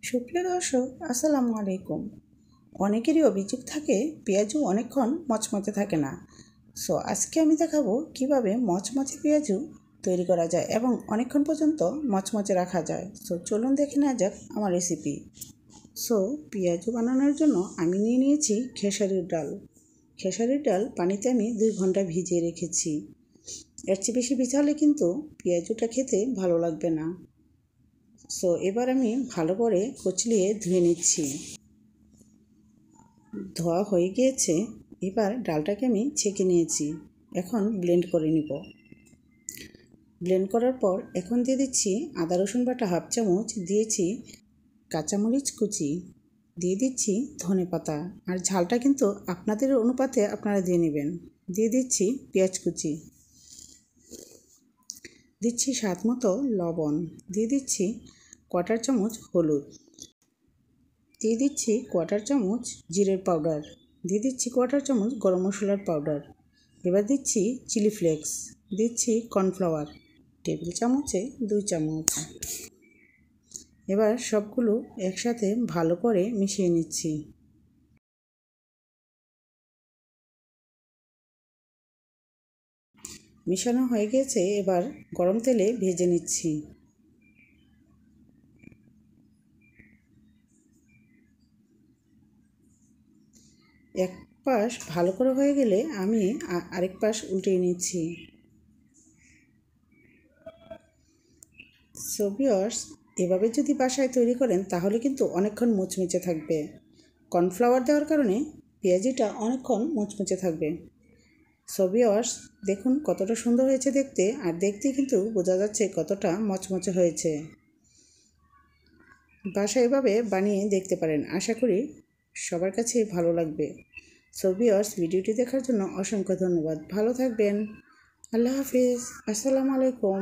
সুপ্রিয় দর্শক, আসসালামু আলাইকুম। অনেকেরই অভিযোগ থাকে পেঁয়াজু অনেকক্ষণ মচমচে থাকে না। আজকে আমি দেখাবো কিভাবে মচমচে পেঁয়াজু তৈরি করা যায় এবং অনেকক্ষণ পর্যন্ত মচমচে রাখা যায়। চলুন দেখে নেওয়া যাক আমার রেসিপি। পেঁয়াজু বানানোর জন্য আমি নিয়ে নিয়েছি খেসারির ডাল। খেসারির ডাল পানিতে আমি 2 ঘন্টা ভিজিয়ে রেখেছি। এর চেয়ে বেশি ভিজালে কিন্তু পেঁয়াজুটা খেতে ভালো লাগবে না। এবার আমি ভালো করে কচলিয়ে ধুয়ে নিচ্ছি। ধোয়া হয়ে গিয়েছে। এবার ডালটাকে আমি ছেঁকে নিয়েছি। এখন ব্লেন্ড করে নিব। ব্লেন্ড করার পর এখন দিয়ে দিচ্ছি আদা রসুন বাটা হাফ চামচ, দিয়েছি কাঁচামরিচ কুচি, দিয়ে দিচ্ছি ধনেপাতা, আর ঝালটা কিন্তু আপনাদের অনুপাতে আপনারা দিয়ে নেবেন। দিয়ে দিচ্ছি পেঁয়াজ কুচি, দিচ্ছি স্বাদ মতো লবণ, দিয়ে দিচ্ছি 1/4 চামচ হলুদ, দিয়ে দিচ্ছি 1/4 চামচ জিরের পাউডার, দিয়ে দিচ্ছি 1/4 চামচ গরম মশলার পাউডার। এবার দিচ্ছি চিলি ফ্লেক্স, দিচ্ছি কর্নফ্লাওয়ার টেবিল চামচে 2 চামচ। এবার সবগুলো একসাথে ভালো করে মিশিয়ে নিচ্ছি। মিশানো হয়ে গেছে। এবার গরম তেলে ভেজে নিচ্ছি। এক পাশ ভালো করে হয়ে গেলে আমি আরেক পাশ উল্টিয়ে নিচ্ছি। ভিউয়ার্স, এভাবে যদি বাসায় তৈরি করেন তাহলে কিন্তু অনেকক্ষণ মুচমুচে থাকবে। কর্নফ্লাওয়ার দেওয়ার কারণে পেঁয়াজিটা অনেকক্ষণ মুচমুচে থাকবে। ভিউয়ার্স, দেখুন কতটা সুন্দর হয়েছে দেখতে, আর দেখতে কিন্তু বোঝা যাচ্ছে কতটা মচমচে হয়েছে। বাসায় এভাবে বানিয়ে দেখতে পারেন, আশা করি সবার কাছে ভালো লাগবে। ভিউয়ার্স, ভিডিওটি দেখার জন্য অসংখ্য ধন্যবাদ। ভালো থাকবেন। আল্লাহ হাফিজ। আসসালামু আলাইকুম।